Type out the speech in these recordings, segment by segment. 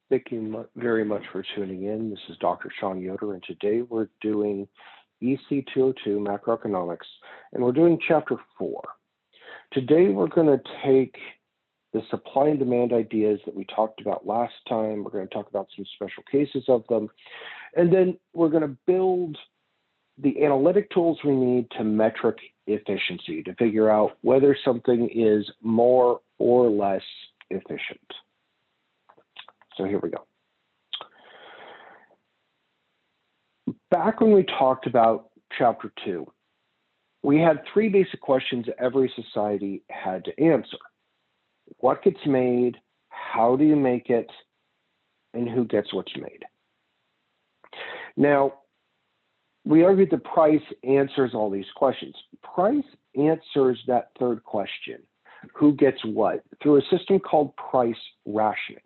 Thank you very much for tuning in. This is Dr. Sean Yoder, and today we're doing EC 202 Macroeconomics, and we're doing Chapter 4. Today we're going to take the supply and demand ideas that we talked about last time. We're going to talk about some special cases of them, and then we're going to build the analytic tools we need to metric efficiency, to figure out whether something is more or less efficient. So here we go. Back when we talked about Chapter 2, we had three basic questions every society had to answer. What gets made, how do you make it, and who gets what's made? Now, we argued that price answers all these questions. Price answers that third question, who gets what, through a system called price rationing.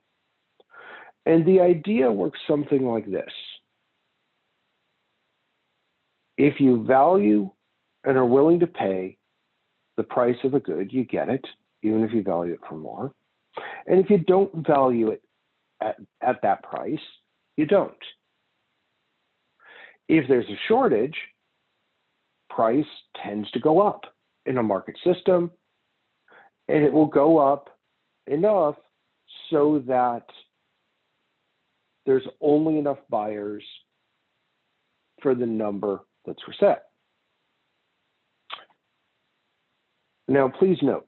And the idea works something like this. If you value and are willing to pay the price of a good, you get it, even if you value it for more. And if you don't value it at that price, you don't. If there's a shortage, price tends to go up in a market system, and it will go up enough so that there's only enough buyers for the number that's for sale. Now, please note,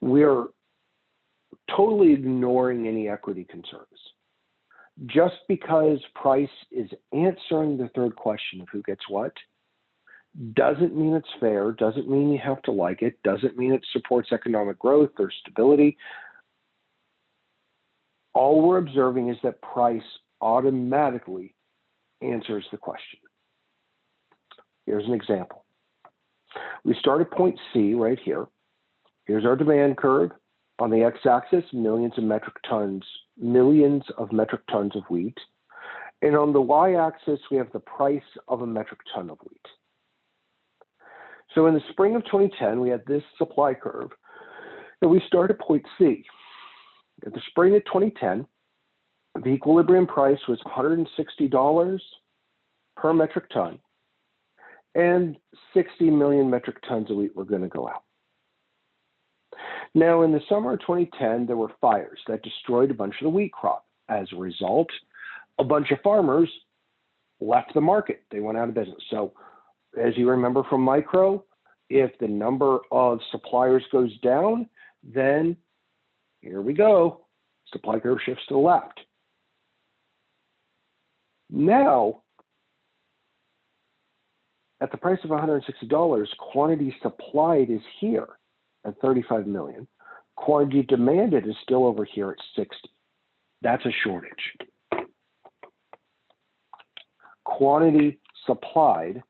we're totally ignoring any equity concerns. Just because price is answering the third question of who gets what, doesn't mean it's fair, doesn't mean you have to like it, doesn't mean it supports economic growth or stability. All we're observing is that price automatically answers the question. Here's an example. We start at point C right here. Here's our demand curve. On the x-axis, millions of metric tons of wheat. And on the y-axis, we have the price of a metric ton of wheat. So in the spring of 2010, we had this supply curve, and we start at point C. At the spring of 2010, the equilibrium price was $160 per metric ton, and 60 million metric tons of wheat were going to go out. Now, in the summer of 2010, there were fires that destroyed a bunch of the wheat crop. As a result, a bunch of farmers left the market. They went out of business. So, as you remember from micro, if the number of suppliers goes down, then here we go. Supply curve shifts to the left. Now, at the price of $160, quantity supplied is here at 35 million. Quantity demanded is still over here at 60. That's a shortage. Quantity supplied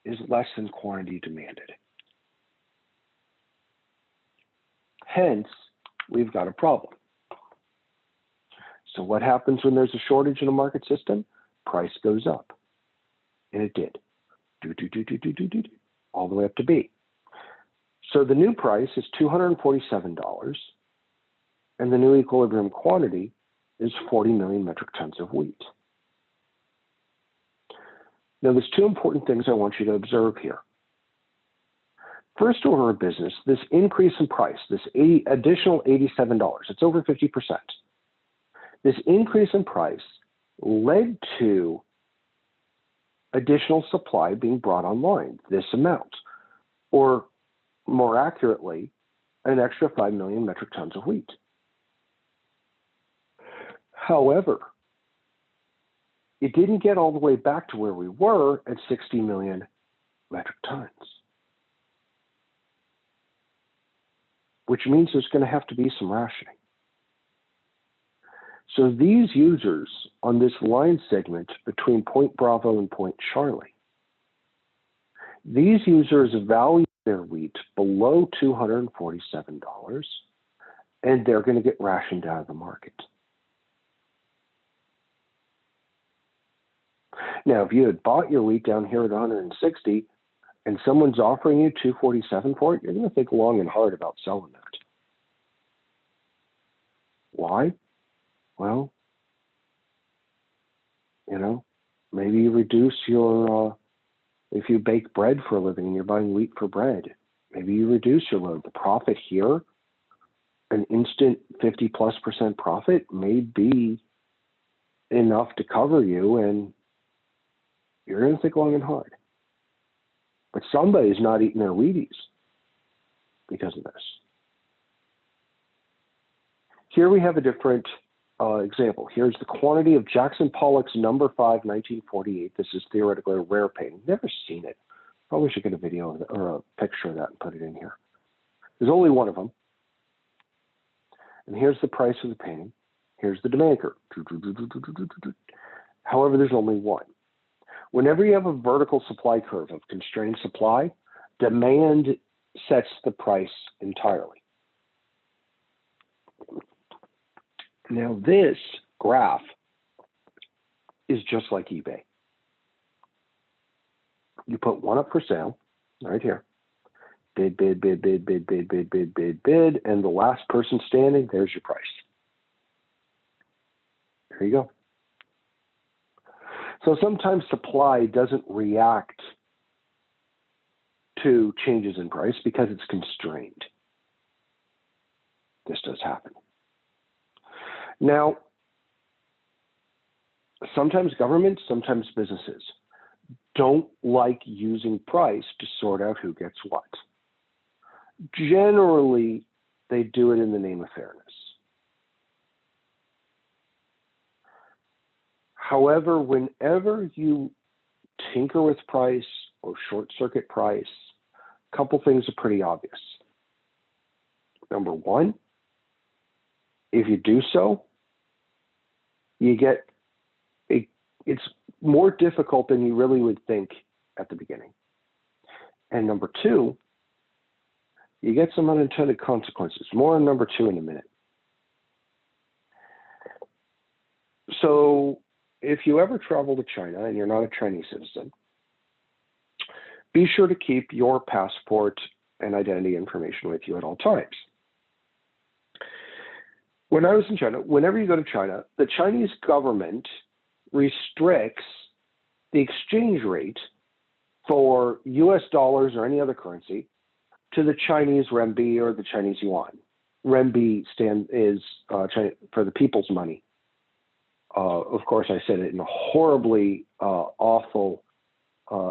is less than quantity demanded. Hence, we've got a problem. So what happens when there's a shortage in a market system? Price goes up. And it did. All the way up to B. So the new price is $247, and the new equilibrium quantity is 40 million metric tons of wheat. Now, there's two important things I want you to observe here. First order of business, this increase in price, this additional $87, it's over 50%. This increase in price led to additional supply being brought online, this amount, or more accurately, an extra 5 million metric tons of wheat. However, it didn't get all the way back to where we were at 60 million metric tons, which means there's going to have to be some rationing. So these users on this line segment between point Bravo and point Charlie, these users value their wheat below $247, and they're going to get rationed out of the market. Now, if you had bought your wheat down here at 160 and someone's offering you 247 for it, you're going to think long and hard about selling that. Why? Why? Well, maybe you reduce your, if you bake bread for a living and you're buying wheat for bread, maybe you reduce your load. The profit here, an instant 50+% profit may be enough to cover you, and you're going to think long and hard. But somebody's not eating their Wheaties because of this. Here we have a different example. Here's the quantity of Jackson Pollock's number 5, 1948. This is theoretically a rare painting. Never seen it. Probably should get a video of that, or a picture of that and put it in here. There's only one of them. And here's the price of the painting. Here's the demand curve. However, there's only one. Whenever you have a vertical supply curve of constrained supply, demand sets the price entirely. Now, this graph is just like eBay. You put one up for sale, right here. Bid, bid, bid, bid, bid, bid, bid, bid, bid, bid, and the last person standing, there's your price. There you go. So sometimes supply doesn't react to changes in price because it's constrained. This does happen. Now, sometimes governments, sometimes businesses don't like using price to sort out who gets what. Generally, they do it in the name of fairness. However, whenever you tinker with price or short-circuit price, a couple things are pretty obvious. Number one, if you do so, you get it's more difficult than you really would think at the beginning. And number two, you get some unintended consequences. More on number two in a minute. So if you ever travel to China and you're not a Chinese citizen, be sure to keep your passport and identity information with you at all times. When I was in China, whenever you go to China, the Chinese government restricts the exchange rate for US dollars or any other currency to the Chinese renminbi or the Chinese yuan. Renminbi is for the people's money. Of course, I said it in a horribly awful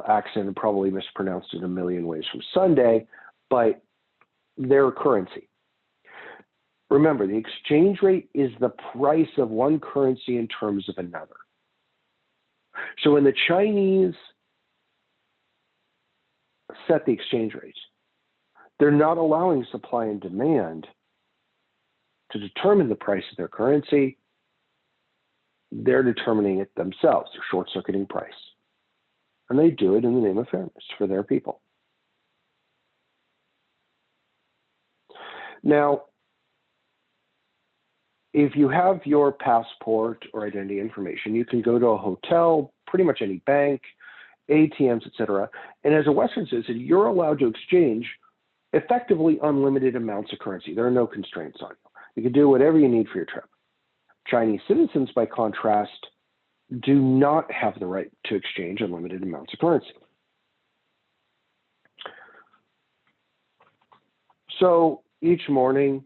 accent and probably mispronounced it a million ways from Sunday, but their currency. Remember, the exchange rate is the price of one currency in terms of another. So when the Chinese set the exchange rate, they're not allowing supply and demand to determine the price of their currency. They're determining it themselves. They're short-circuiting price. And they do it in the name of fairness for their people. Now, if you have your passport or identity information, you can go to a hotel, pretty much any bank, ATMs, etc. And as a Western citizen, you're allowed to exchange effectively unlimited amounts of currency. There are no constraints on you. You can do whatever you need for your trip. Chinese citizens, by contrast, do not have the right to exchange unlimited amounts of currency. So each morning,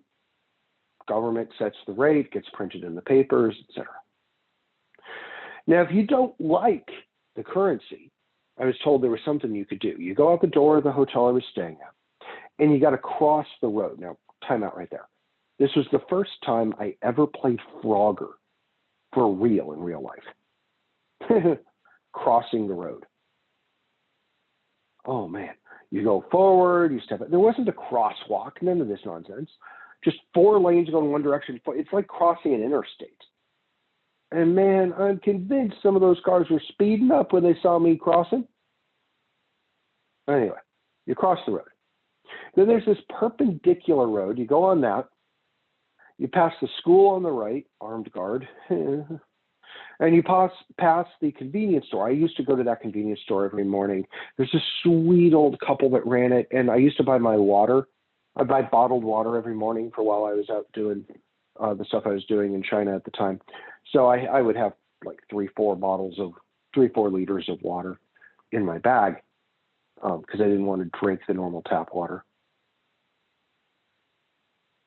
government sets the rate, gets printed in the papers, etc. Now, if you don't like the currency, I was told there was something you could do. You go out the door of the hotel I was staying at, and you got to cross the road. Now, time out right there. This was the first time I ever played Frogger for real in real life. Crossing the road. Oh, man. You go forward, you step up. There wasn't a crosswalk, none of this nonsense. Just 4 lanes going one direction. It's like crossing an interstate. And man, I'm convinced some of those cars were speeding up when they saw me crossing. Anyway, you cross the road. Then there's this perpendicular road. You go on that. You pass the school on the right, armed guard. And you pass the convenience store. I used to go to that convenience store every morning. There's a sweet old couple that ran it. And I used to buy my water. I buy bottled water every morning for while I was out doing the stuff I was doing in China at the time. So I would have like 3-4 liters of water in my bag because I didn't want to drink the normal tap water.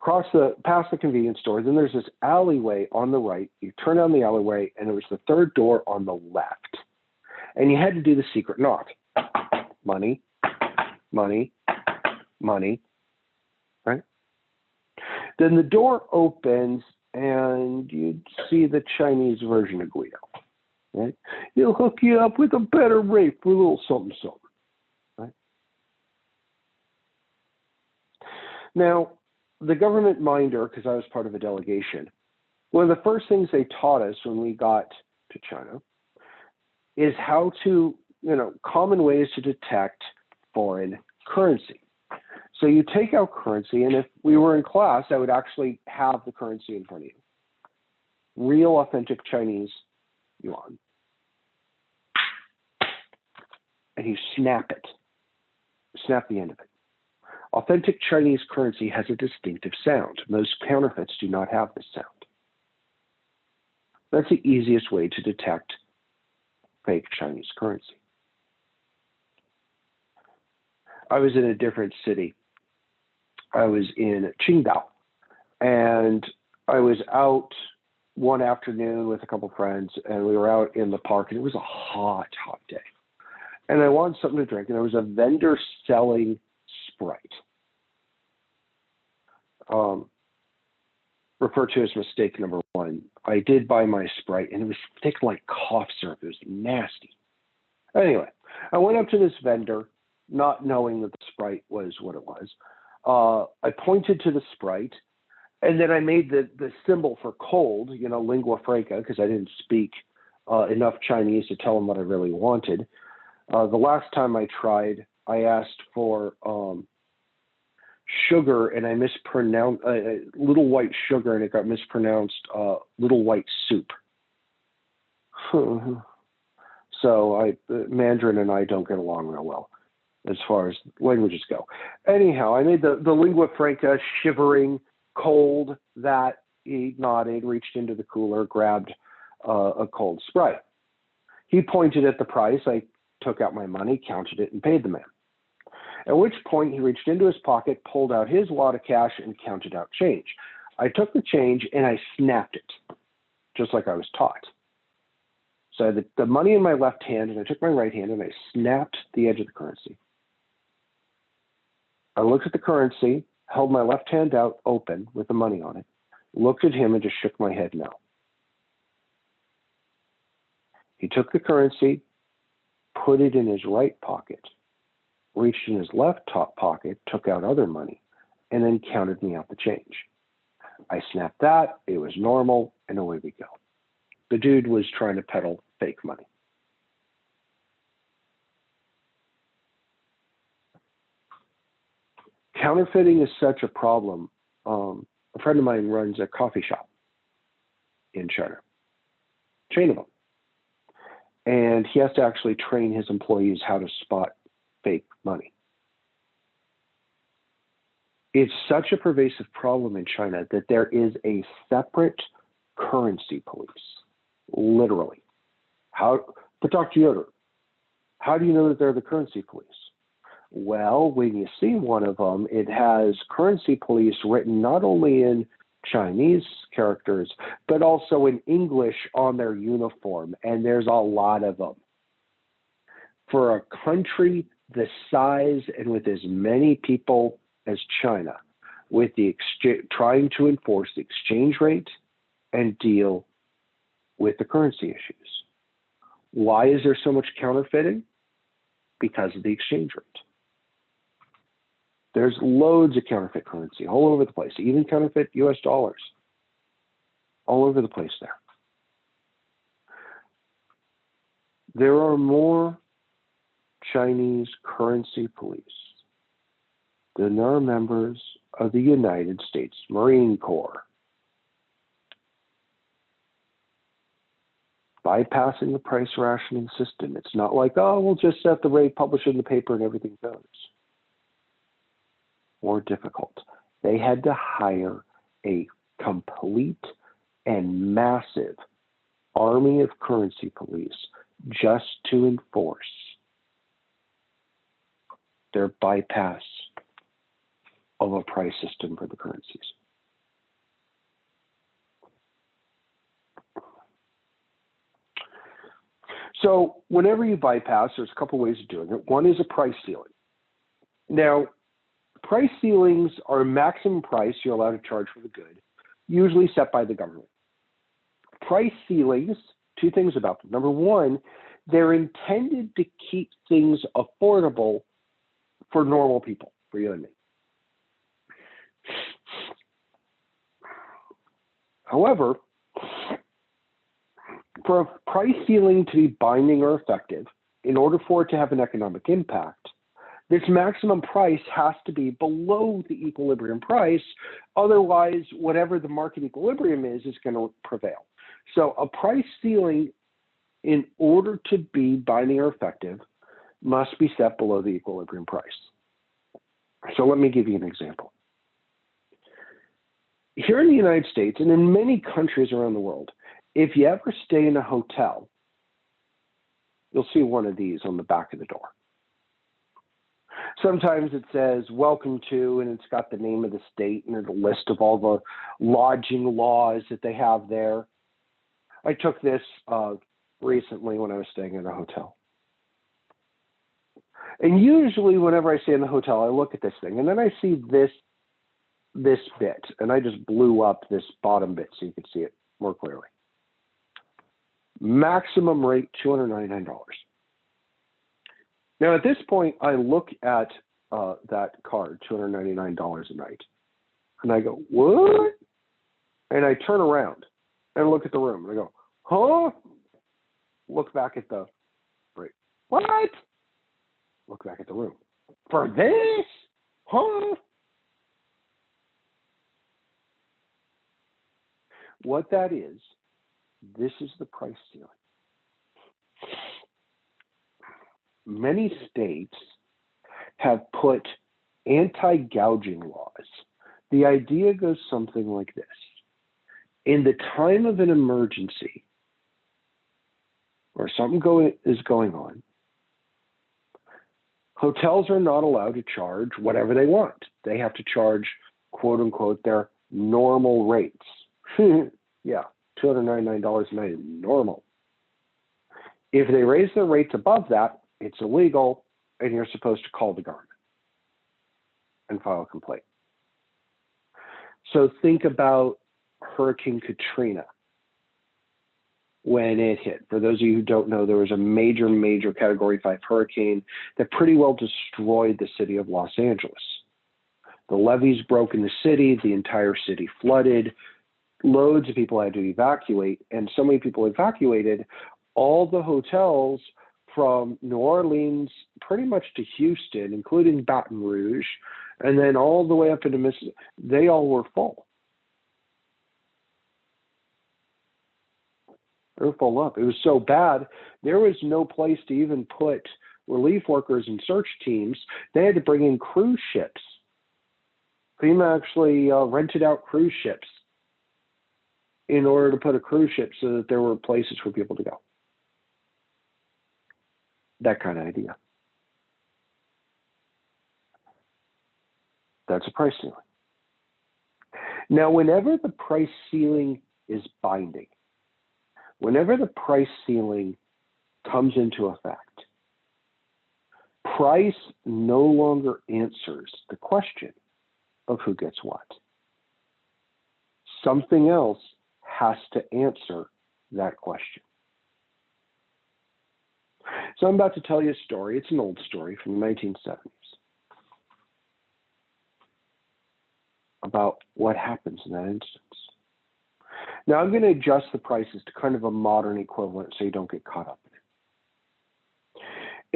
Past the convenience store, then there's this alleyway on the right. You turn down the alleyway, and it was the third door on the left. And you had to do the secret knock. Money, money, money, right? Then the door opens, and you'd see the Chinese version of Guido, right? He'll hook you up with a better rate for a little something, something, right? Now, the government minder, because I was part of a delegation, one of the first things they taught us when we got to China is how to, common ways to detect foreign currency. So you take out currency, and if we were in class, I would actually have the currency in front of you. Real authentic Chinese yuan. And you snap it. Snap the end of it. Authentic Chinese currency has a distinctive sound. Most counterfeits do not have this sound. That's the easiest way to detect fake Chinese currency. I was in a different city. I was in Qingdao, and I was out one afternoon with a couple friends, and we were out in the park, and it was a hot, hot day. And I wanted something to drink, and there was a vendor selling Sprite. Referred to as mistake number one. I did buy my Sprite, and it was thick like cough syrup. It was nasty. Anyway, I went up to this vendor, not knowing that the Sprite was what it was. I pointed to the Sprite, and then I made the symbol for cold, lingua franca, because I didn't speak enough Chinese to tell them what I really wanted. The last time I tried, I asked for sugar, and I mispronounced little white sugar, and it got mispronounced little white soup. So Mandarin and I don't get along real well as far as languages go. Anyhow, I made the lingua franca shivering cold that he nodded, reached into the cooler, grabbed a cold Sprite. He pointed at the price. I took out my money, counted it, and paid the man. At which point he reached into his pocket, pulled out his wad of cash, and counted out change. I took the change and I snapped it, just like I was taught. So I had the money in my left hand, and I took my right hand and I snapped the edge of the currency. I looked at the currency, held my left hand out open with the money on it, looked at him and just shook my head no. He took the currency, put it in his right pocket, reached in his left top pocket, took out other money, and then counted me out the change. I snapped that, it was normal, and away we go. The dude was trying to peddle fake money. Counterfeiting is such a problem. A friend of mine runs a coffee shop in China, chain of them. And he has to actually train his employees how to spot fake money. It's such a pervasive problem in China that there is a separate currency police, literally. But Dr. Yoder, how do you know that they're the currency police? Well, when you see one of them, it has currency police written not only in Chinese characters, but also in English on their uniform, and there's a lot of them. For a country the size and with as many people as China, with the trying to enforce the exchange rate and deal with the currency issues. Why is there so much counterfeiting? Because of the exchange rate. There's loads of counterfeit currency all over the place, even counterfeit US dollars, all over the place there. There are more Chinese currency police than there are members of the United States Marine Corps. Bypassing the price rationing system. It's not like, oh, we'll just set the rate, publish it in the paper, and everything goes. More difficult. They had to hire a complete and massive army of currency police just to enforce their bypass of a price system for the currencies. So whenever you bypass, there's a couple ways of doing it. One is a price ceiling. Now, price ceilings are a maximum price you're allowed to charge for the good, usually set by the government. Price ceilings, two things about them. Number one, they're intended to keep things affordable for normal people, for you and me. However, for a price ceiling to be binding or effective, in order for it to have an economic impact, this maximum price has to be below the equilibrium price. Otherwise, whatever the market equilibrium is going to prevail. So a price ceiling, in order to be binding or effective, must be set below the equilibrium price. So let me give you an example. Here in the United States, and in many countries around the world, if you ever stay in a hotel, you'll see one of these on the back of the door. Sometimes it says, welcome to, and it's got the name of the state and a list of all the lodging laws that they have there. I took this recently when I was staying in a hotel. And usually whenever I stay in the hotel, I look at this thing, and then I see this bit, and I just blew up this bottom bit so you could see it more clearly. Maximum rate, $299. Now, at this point, I look at that card, $299 a night, and I go, what? And I turn around and look at the room, and I go, huh? Look back at the rate. What? Look back at the room. For this? Huh? What that is, this is the price ceiling. Many states have put anti-gouging laws. The idea goes something like this. In the time of an emergency, or something is going on, hotels are not allowed to charge whatever they want. They have to charge, quote unquote, their normal rates. Yeah, $299 a night is normal. If they raise their rates above that, it's illegal, and you're supposed to call the government and file a complaint. So think about Hurricane Katrina when it hit. For those of you who don't know, there was a major Category 5 hurricane that pretty well destroyed the city of Los Angeles. The levees broke in the city, the entire city flooded, loads of people had to evacuate, and so many people evacuated, all the hotels from New Orleans pretty much to Houston, including Baton Rouge, and then all the way up into Mississippi, they all were full. They were full up. It was so bad, there was no place to even put relief workers and search teams. They had to bring in cruise ships. FEMA actually rented out cruise ships in order to put a cruise ship so that there were places for people to go. That kind of idea. That's a price ceiling. Now, whenever the price ceiling is binding, whenever the price ceiling comes into effect, price no longer answers the question of who gets what. Something else has to answer that question. So I'm about to tell you a story. It's an old story from the 1970s about what happens in that instance. Now I'm going to adjust the prices to kind of a modern equivalent so you don't get caught up in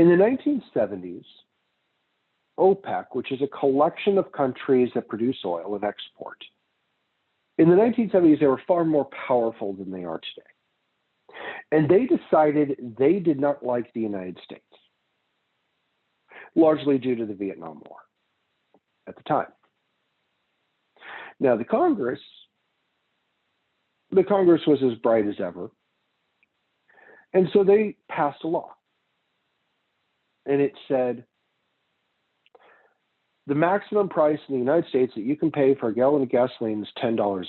it. In the 1970s, OPEC, which is a collection of countries that produce oil and export, in the 1970s, they were far more powerful than they are today. And they decided they did not like the United States, largely due to the Vietnam War at the time. Now, the Congress the Congress was as bright as ever. And so they passed a law. And it said, the maximum price in the United States that you can pay for a gallon of gasoline is $10 a gallon.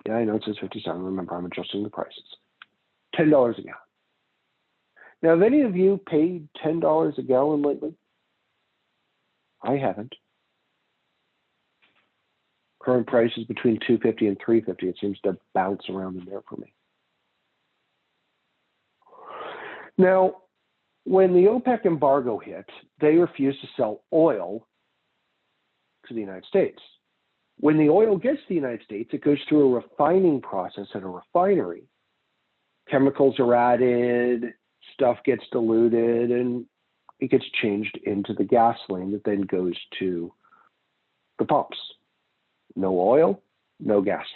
Yeah, I know it says 57. Remember, I'm adjusting the prices. $10 a gallon. Now, have any of you paid $10 a gallon lately? I haven't. Current price is between $2.50 and $3.50. It seems to bounce around in there for me. Now, when the OPEC embargo hit, they refused to sell oil to the United States. When the oil gets to the United States, it goes through a refining process at a refinery. Chemicals are added, stuff gets diluted, and it gets changed into the gasoline that then goes to the pumps. No oil, no gasoline.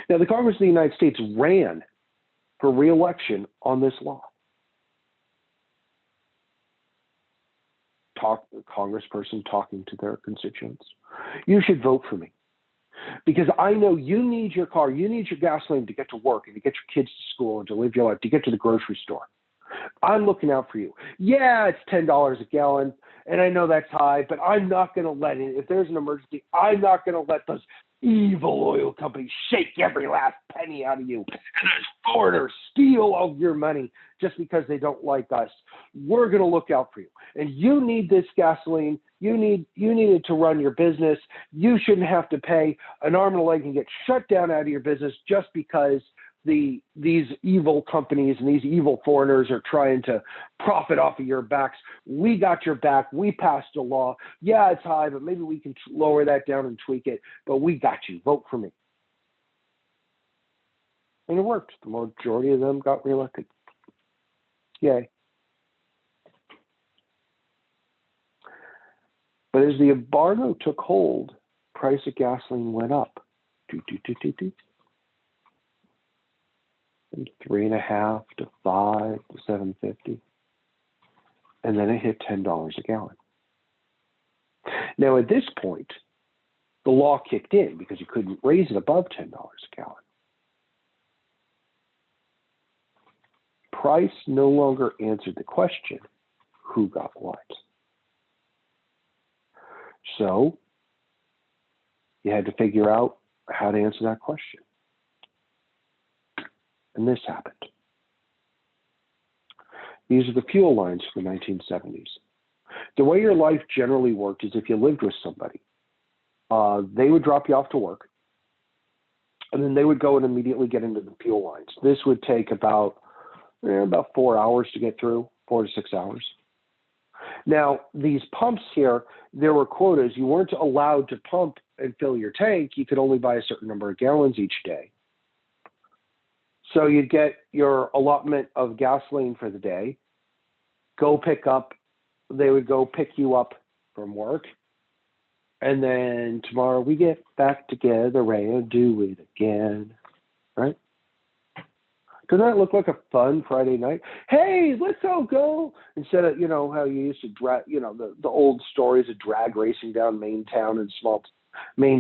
Now, the Congress of the United States ran for re-election on this law. Congressperson talking to their constituents. You should vote for me because I know you need your car, you need your gasoline to get to work and to get your kids to school and to live your life, to get to the grocery store. I'm looking out for you. Yeah, it's $10 a gallon, and I know that's high, but I'm not going to let it. If there's an emergency, I'm not going to let those evil oil companies shake every last penny out of you and those foreigners steal all of your money just because they don't like us. We're going to look out for you. And you need this gasoline. You need it to run your business. You shouldn't have to pay an arm and a leg and get shut down out of your business just because these evil companies and these evil foreigners are trying to profit off of your backs. We got your back. We passed a law. Yeah, it's high, but maybe we can lower that down and tweak it. But we got you. Vote for me. And it worked. The majority of them got reelected. Yay. But as the embargo took hold, price of gasoline went up. From 3.5 to 5 to 7.50, and then it hit $10 a gallon. Now at this point, the law kicked in because you couldn't raise it above $10 a gallon. Price no longer answered the question, who got what? So you had to figure out how to answer that question. And this happened. These are the fuel lines for the 1970s. The way your life generally worked is if you lived with somebody, they would drop you off to work, and then they would go and immediately get into the fuel lines. This would take about 4 hours to get through, 4 to 6 hours. Now, these pumps here, there were quotas. You weren't allowed to pump and fill your tank. You could only buy a certain number of gallons each day. So you'd get your allotment of gasoline for the day, they would go pick you up from work, and then tomorrow we get back together and do it again, right? Doesn't that look like a fun Friday night? Hey, let's all go. Instead of, how you used to drag, the old stories of drag racing down Main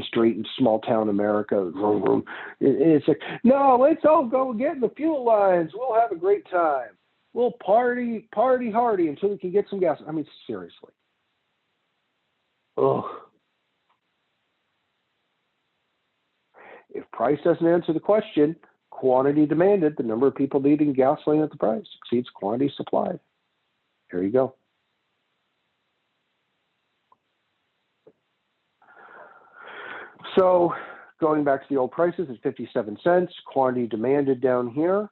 Street in small town America. It's like, no, let's all go get in the fuel lines. We'll have a great time. We'll party hardy until we can get some gas. I mean, seriously. Ugh. If price doesn't answer the question, quantity demanded, the number of people needing gasoline at the price exceeds quantity supplied. Here you go. So going back to the old prices at 57 cents, quantity demanded down here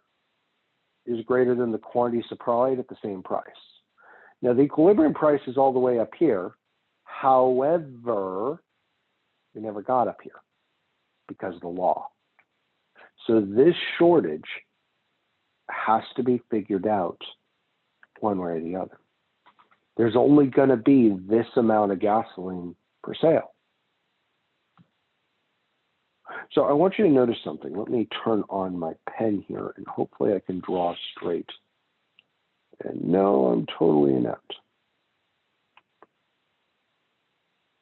is greater than the quantity supplied at the same price. Now the equilibrium price is all the way up here. However, we never got up here because of the law. So this shortage has to be figured out one way or the other. There's only going to be this amount of gasoline for sale. So I want you to notice something. Let me turn on my pen here, and hopefully I can draw straight. And no, I'm totally inept.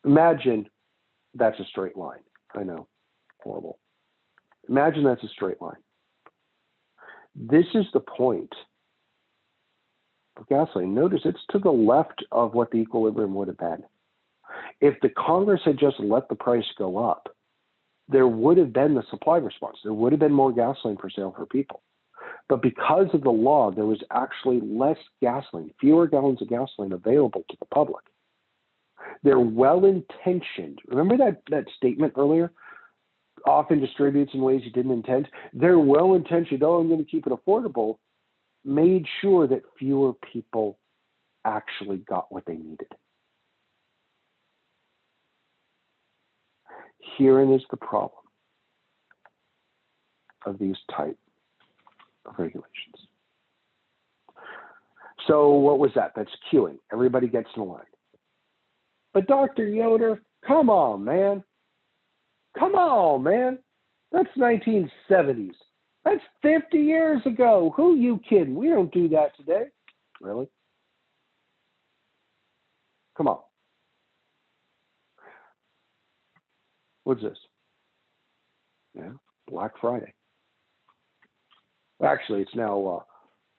Imagine that's a straight line. I know, horrible. Imagine that's a straight line. This is the point of gasoline. Notice it's to the left of what the equilibrium would have been. If the Congress had just let the price go up, there would have been the supply response. There would have been more gasoline for sale for people. But because of the law, there was actually less gasoline, fewer gallons of gasoline available to the public. They're well-intentioned. Remember that statement earlier? Often distributes in ways you didn't intend. They're well-intentioned, oh, I'm going to keep it affordable, made sure that fewer people actually got what they needed. Herein is the problem of these type of regulations. So what was that? That's queuing. Everybody gets in line. But Dr. Yoder, come on, man. Come on, man. That's 1970s. That's 50 years ago. Who you kidding? We don't do that today. Really? Come on. What's this? Yeah, Black Friday. Actually, it's now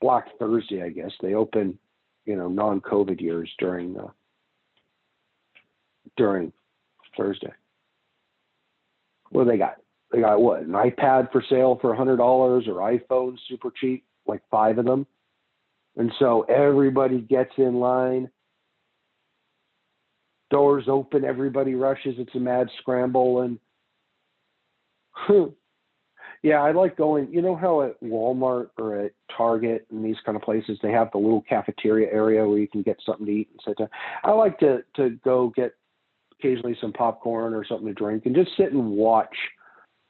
Black Thursday, I guess. They open, non-COVID years during Thursday. What do they got? They got what? An iPad for sale for $100 or iPhone super cheap, like 5 of them. And so everybody gets in line. Doors open, everybody rushes. It's a mad scramble. And yeah, I like going, you know how at Walmart or at Target and these kind of places, they have the little cafeteria area where you can get something to eat and sit down. I like to go get occasionally some popcorn or something to drink and just sit and watch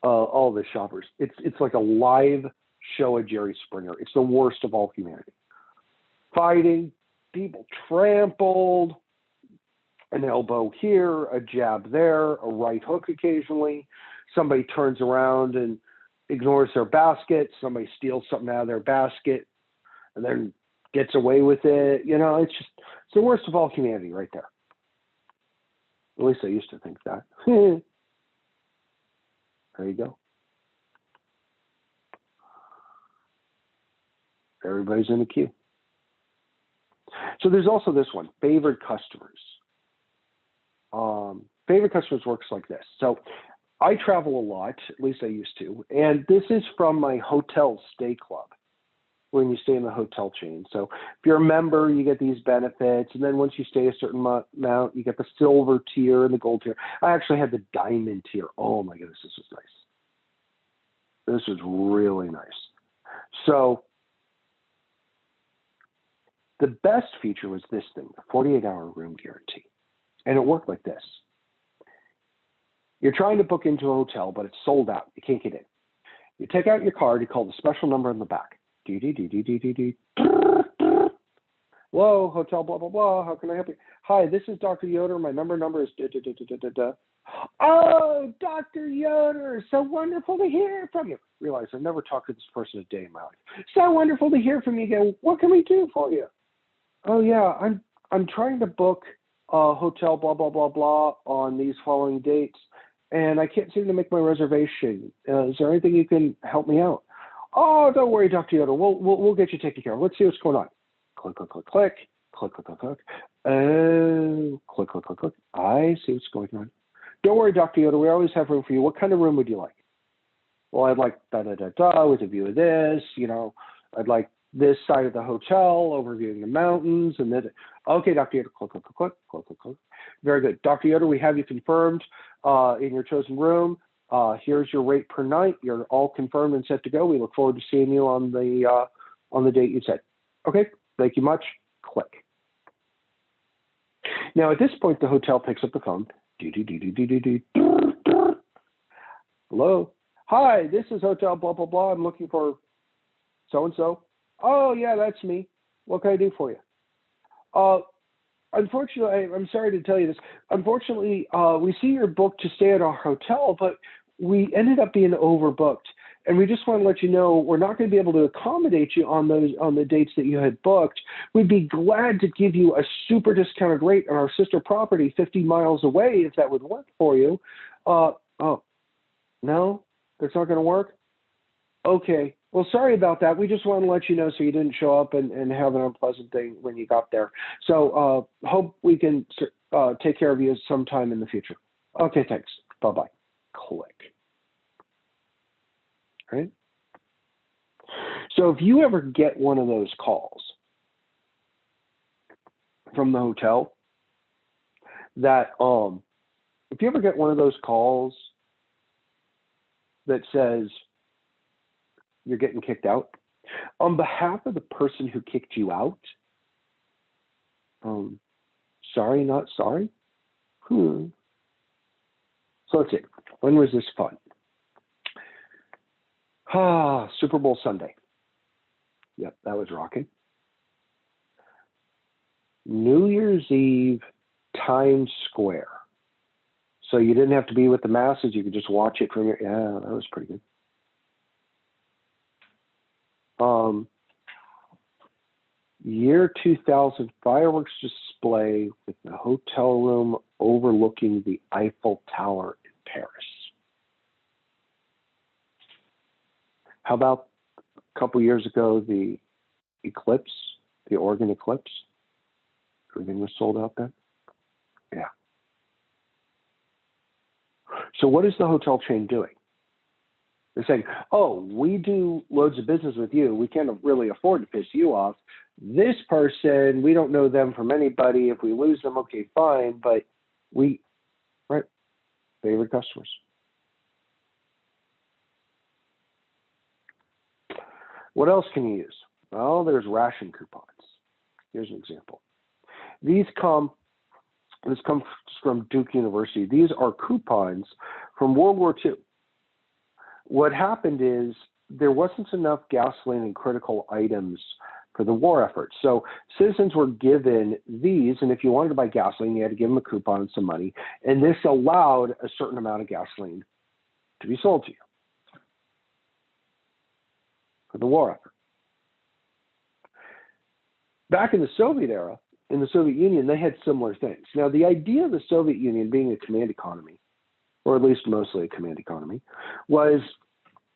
all the shoppers. It's like a live show of Jerry Springer. It's the worst of all humanity. Fighting, people trampled, an elbow here, a jab there, a right hook occasionally. Somebody turns around and ignores their basket. Somebody steals something out of their basket and then gets away with it. It's the worst of all humanity right there. At least I used to think that. There you go. Everybody's in the queue. So there's also this one, favored customers. Favorite customers works like this. So I travel a lot, at least I used to, and this is from my hotel stay club when you stay in the hotel chain. So if you're a member, you get these benefits, and then once you stay a certain amount, you get the silver tier and the gold tier. I actually had the diamond tier. Oh my goodness, this was nice. This was really nice. So the best feature was this thing, the 48-hour room guarantee. And it worked like this. You're trying to book into a hotel, but it's sold out. You can't get in. You take out your card, you call the special number in the back. Hello, hotel, blah, blah, blah. How can I help you? Hi, this is Dr. Yoder. My number is da. Oh, Dr. Yoder, so wonderful to hear from you. Realize I've never talked to this person a day in my life. So wonderful to hear from you again. What can we do for you? Oh, yeah, I'm trying to book a hotel, blah, blah, blah, blah, on these following dates, and I can't seem to make my reservation. Is there anything you can help me out? Oh, don't worry, Dr. Yoder. We'll get you taken care of. Let's see what's going on. Click, click, click, click, click, click, click, click. Oh, click, click, click, click. I see what's going on. Don't worry, Dr. Yoder. We always have room for you. What kind of room would you like? Well, I'd like da-da-da-da with a view of this. I'd like this side of the hotel, overviewing the mountains, and then, okay, Dr. Yoder, click, click, click, click, click, click, click. Very good. Dr. Yoder, we have you confirmed in your chosen room. Here's your rate per night. You're all confirmed and set to go. We look forward to seeing you on the date you said. Okay, thank you much. Click. Now, at this point, the hotel picks up the phone. Hello. Hi, this is hotel blah, blah, blah. I'm looking for so-and-so. Oh, yeah, that's me. What can I do for you? Unfortunately, I'm sorry to tell you this. Unfortunately, we see you're booked to stay at our hotel, but we ended up being overbooked. and we just want to let you know we're not going to be able to accommodate you on the dates that you had booked. We'd be glad to give you a super discounted rate on our sister property 50 miles away if that would work for you. Oh, no, that's not going to work? Okay. Well, sorry about that. We just want to let you know so you didn't show up and have an unpleasant thing when you got there. So hope we can take care of you sometime in the future. Okay, thanks. Bye-bye. Click. Right? So if you ever get one of those calls from the hotel that, if you ever get one of those calls that says you're getting kicked out, on behalf of the person who kicked you out, sorry, not sorry. So let's see. When was this fun? Super Bowl Sunday. Yep, that was rocking. New Year's Eve, Times Square. So you didn't have to be with the masses. You could just watch it from your, yeah, that was pretty good. Year 2000 fireworks display with the hotel room overlooking the Eiffel Tower in Paris. How about a couple years ago, the eclipse, the Oregon eclipse? Everything was sold out then? Yeah. So what is the hotel chain doing? They're saying, oh, we do loads of business with you. We can't really afford to piss you off. This person, we don't know them from anybody. If we lose them, okay, fine. But we, right, favorite customers. What else can you use? Well, there's ration coupons. Here's an example. This comes from Duke University. These are coupons from World War II. What happened is there wasn't enough gasoline and critical items for the war effort. So citizens were given these, and if you wanted to buy gasoline, you had to give them a coupon and some money. And this allowed a certain amount of gasoline to be sold to you for the war effort. Back in the Soviet era, in the Soviet Union, they had similar things. Now, the idea of the Soviet Union being a command economy, or at least mostly a command economy, was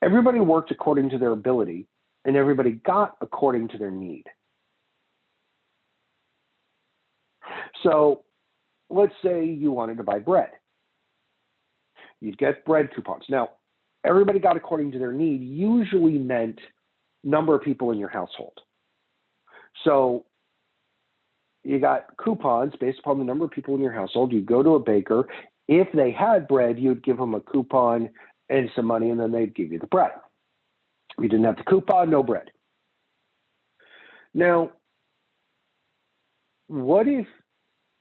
everybody worked according to their ability and everybody got according to their need. So let's say you wanted to buy bread. You'd get bread coupons. Now, everybody got according to their need usually meant number of people in your household. So you got coupons based upon the number of people in your household. You go to a baker. If they had bread, you'd give them a coupon and some money, and then they'd give you the bread. If you didn't have the coupon, no bread. Now, what if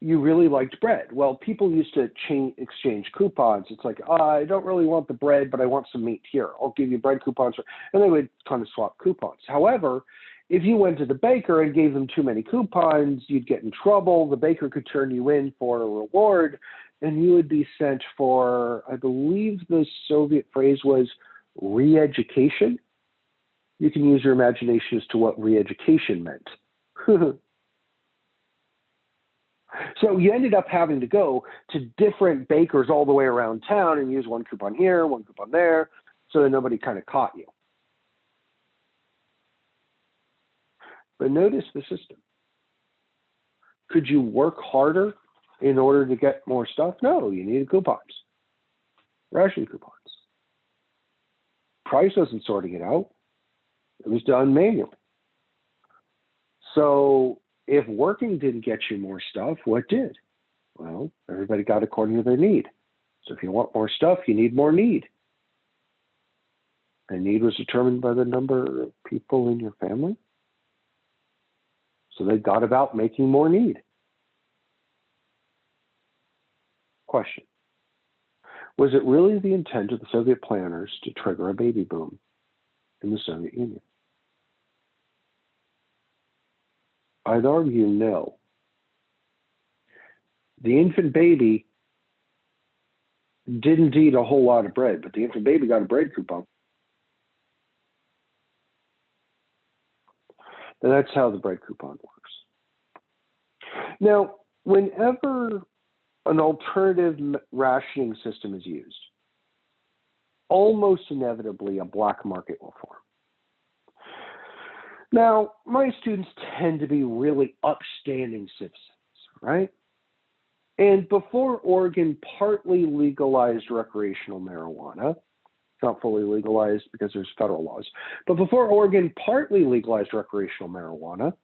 you really liked bread? Well, people used to exchange coupons. It's like, I don't really want the bread, but I want some meat here. I'll give you bread coupons. And they would kind of swap coupons. However, if you went to the baker and gave them too many coupons, you'd get in trouble. The baker could turn you in for a reward, and you would be sent for, I believe the Soviet phrase was re-education. You can use your imagination as to what re-education meant. So you ended up having to go to different bakers all the way around town and use one coupon here, one coupon there, so that nobody kind of caught you. But notice the system. Could you work harder in order to get more stuff? No, you needed coupons, ration coupons. Price wasn't sorting it out. It was done manually. So if working didn't get you more stuff, what did? Well, everybody got according to their need. So if you want more stuff, you need more need. And need was determined by the number of people in your family. So they got about making more need. Question. Was it really the intent of the Soviet planners to trigger a baby boom in the Soviet Union? I'd argue no. The infant baby didn't eat a whole lot of bread, but the infant baby got a bread coupon. And that's how the bread coupon works. Now, whenever an alternative rationing system is used, almost inevitably a black market will form. Now, my students tend to be really upstanding citizens, right? And before Oregon partly legalized recreational marijuana, it's not fully legalized because there's federal laws, but before Oregon partly legalized recreational marijuana,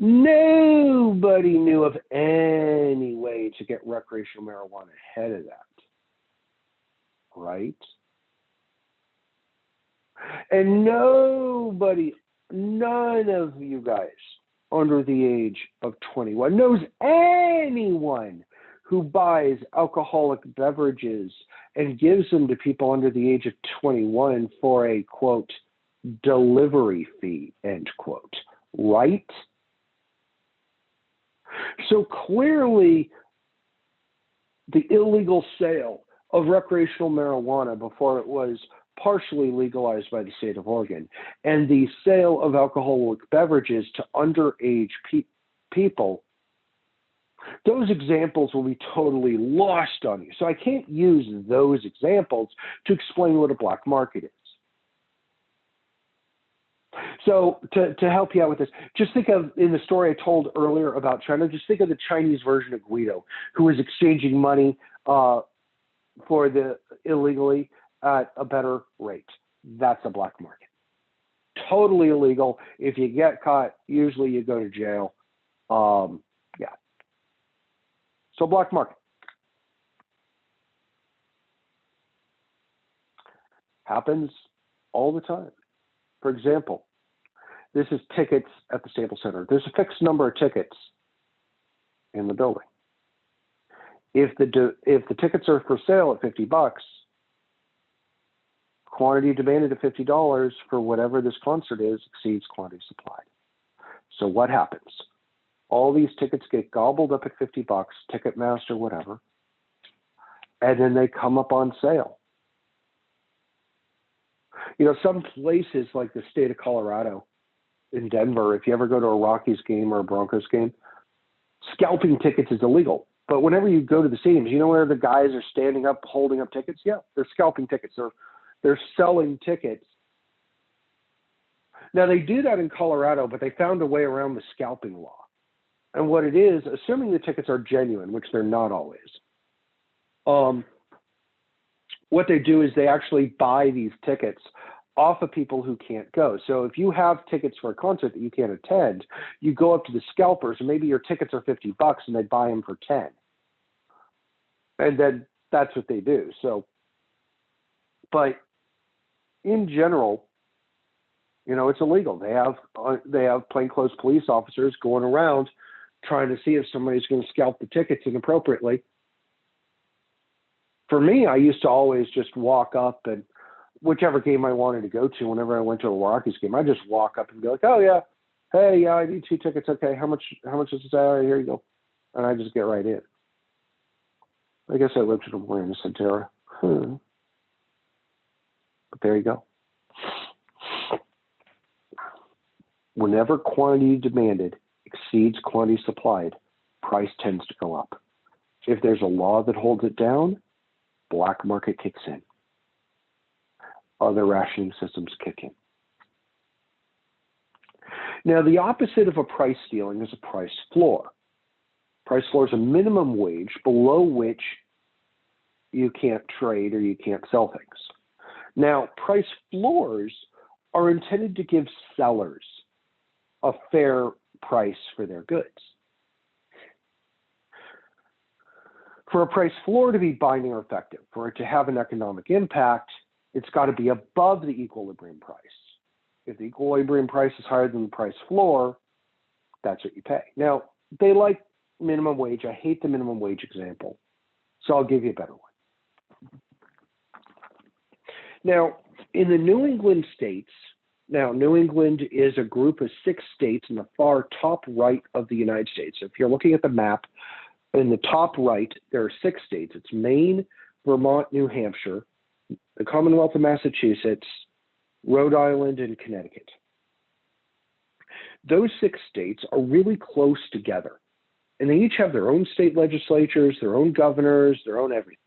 nobody knew of any way to get recreational marijuana ahead of that, right? And nobody, none of you guys under the age of 21 knows anyone who buys alcoholic beverages and gives them to people under the age of 21 for a, quote, delivery fee, end quote, right? So clearly, the illegal sale of recreational marijuana before it was partially legalized by the state of Oregon, and the sale of alcoholic beverages to underage people, those examples will be totally lost on you. So I can't use those examples to explain what a black market is. So to help you out with this, just think of, in the story I told earlier about China, just think of the Chinese version of Guido, who was exchanging money for the illegally at a better rate. That's a black market. Totally illegal. If you get caught, usually you go to jail. Yeah. So black market. Happens all the time. For example, this is tickets at the Staples Center. There's a fixed number of tickets in the building. If the tickets are for sale at $50, quantity demanded at $50 for whatever this concert is exceeds quantity supplied. So what happens? All these tickets get gobbled up at $50, Ticketmaster, whatever, and then they come up on sale. You know, some places like the state of Colorado, in Denver, if you ever go to a Rockies game or a Broncos game, scalping tickets is illegal. But whenever you go to the stadiums, you know where the guys are standing up, holding up tickets? Yeah, they're scalping tickets. They're selling tickets. Now, they do that in Colorado, but they found a way around the scalping law. And what it is, assuming the tickets are genuine, which they're not always, what they do is they actually buy these tickets off of people who can't go. So if you have tickets for a concert that you can't attend, you go up to the scalpers, and maybe your tickets are $50 and they buy them for 10. And then that's what they do. So, but in general, you know, it's illegal. They have plainclothes police officers going around trying to see if somebody's going to scalp the tickets inappropriately. For me, I used to always just walk up, and whichever game I wanted to go to, whenever I went to a Rockies game, I just walk up and be like, "Oh yeah, hey, yeah, I need 2 tickets. Okay, how much is this? Here you go," and I just get right in. I guess I lived in Awareness, Centera. But there you go. Whenever quantity demanded exceeds quantity supplied, price tends to go up. If there's a law that holds it down, black market kicks in. Other rationing systems kick in. Now, the opposite of a price ceiling is a price floor. Price floor is a minimum wage below which you can't trade or you can't sell things. Now, price floors are intended to give sellers a fair price for their goods. For a price floor to be binding or effective, for it to have an economic impact, it's got to be above the equilibrium price. If the equilibrium price is higher than the price floor, that's what you pay. Now, they like minimum wage. I hate the minimum wage example, so I'll give you a better one. Now, in the New England states, now New England is a group of 6 states in the far top right of the United States. So if you're looking at the map, in the top right, there are 6 states. It's Maine, Vermont, New Hampshire, the Commonwealth of Massachusetts, Rhode Island, and Connecticut. Those 6 states are really close together, and they each have their own state legislatures, their own governors, their own everything.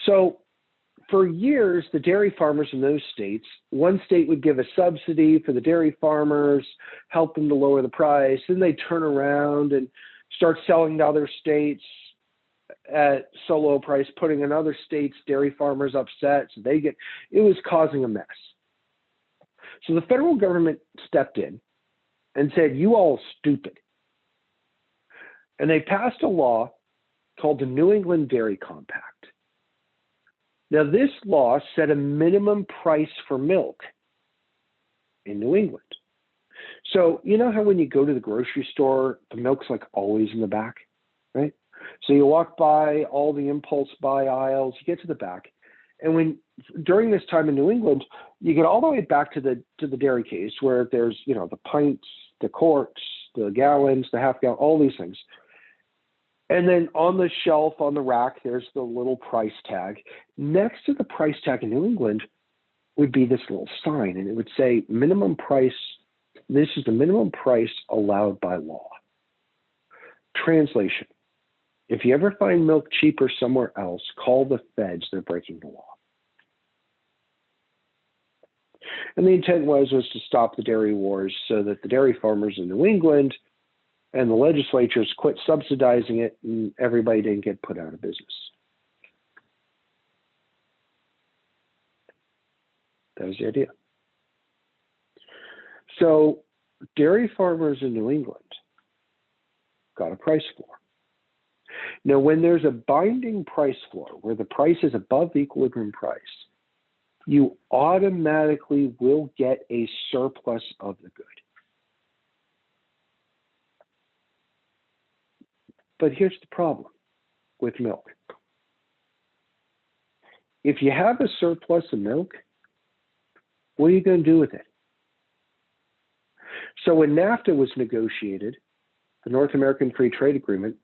So for years, the dairy farmers in those states, one state would give a subsidy for the dairy farmers, help them to lower the price, then they turn around and start selling to other states at so low price, putting in other states' dairy farmers upset. So it was causing a mess. So the federal government stepped in and said, you all stupid. And they passed a law called the New England Dairy Compact. Now, this law set a minimum price for milk in New England. So you know how when you go to the grocery store, the milk's like always in the back, right? So you walk by all the impulse buy aisles, you get to the back, and during this time in New England, you get all the way back to the dairy case where there's, you know, the pints, the quarts, the gallons, the half gallon, all these things. And then on the shelf, on the rack, there's the little price tag. Next to the price tag in New England would be this little sign, and it would say minimum price. This is the minimum price allowed by law. Translation: if you ever find milk cheaper somewhere else, call the feds. They're breaking the law. And the intent was to stop the dairy wars so that the dairy farmers in New England and the legislatures quit subsidizing it, and everybody didn't get put out of business. That was the idea. So dairy farmers in New England got a price floor. Now, when there's a binding price floor, where the price is above the equilibrium price, you automatically will get a surplus of the good. But here's the problem with milk. If you have a surplus of milk, what are you going to do with it? So when NAFTA was negotiated, the North American Free Trade Agreement,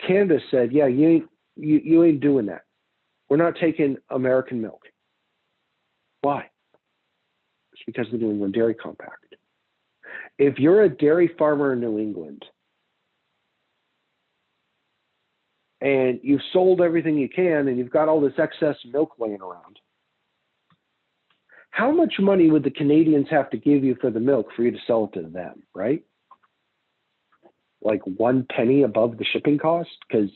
Canada said, yeah, you ain't doing that. We're not taking American milk. Why? It's because of the New England Dairy Compact. If you're a dairy farmer in New England, and you've sold everything you can, and you've got all this excess milk laying around, how much money would the Canadians have to give you for the milk for you to sell it to them, right? Like 1 penny above the shipping cost, because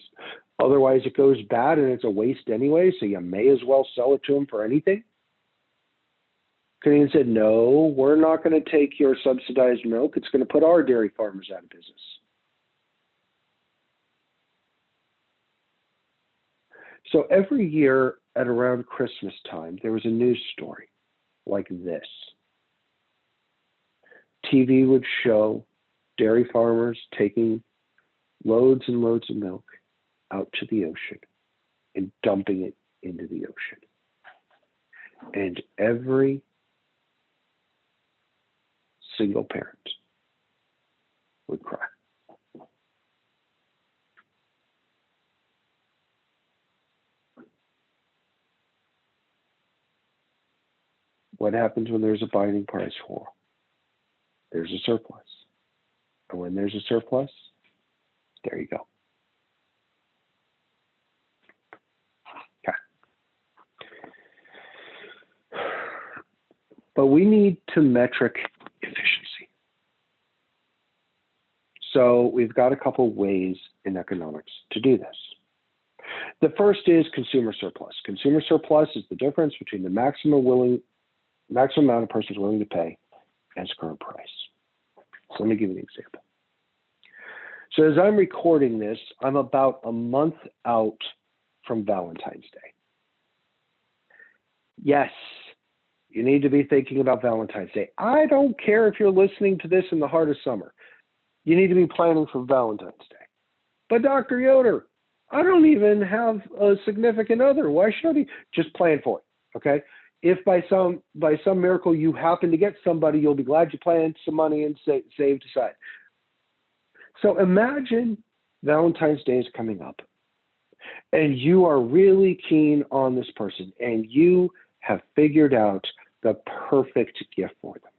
otherwise it goes bad and it's a waste anyway, so you may as well sell it to them for anything. Canadians said, no, we're not going to take your subsidized milk. It's going to put our dairy farmers out of business. So every year at around Christmas time, there was a news story like this. TV would show dairy farmers taking loads and loads of milk out to the ocean and dumping it into the ocean. And every single parent would cry. What happens when there's a binding price floor? There's a surplus. And when there's a surplus, there you go. Okay. But we need to metric efficiency. So we've got a couple ways in economics to do this. The first is consumer surplus. Consumer surplus is the difference between the maximum amount a person is willing to pay and its current price. So let me give you an example. So as I'm recording this, I'm about a month out from Valentine's Day. Yes, you need to be thinking about Valentine's Day. I don't care if you're listening to this in the heart of summer. You need to be planning for Valentine's Day. But Dr. Yoder, I don't even have a significant other. Why should I be? Just plan for it, okay? If by some miracle you happen to get somebody, you'll be glad you planned some money and saved aside. So imagine Valentine's Day is coming up, and you are really keen on this person, and you have figured out the perfect gift for them.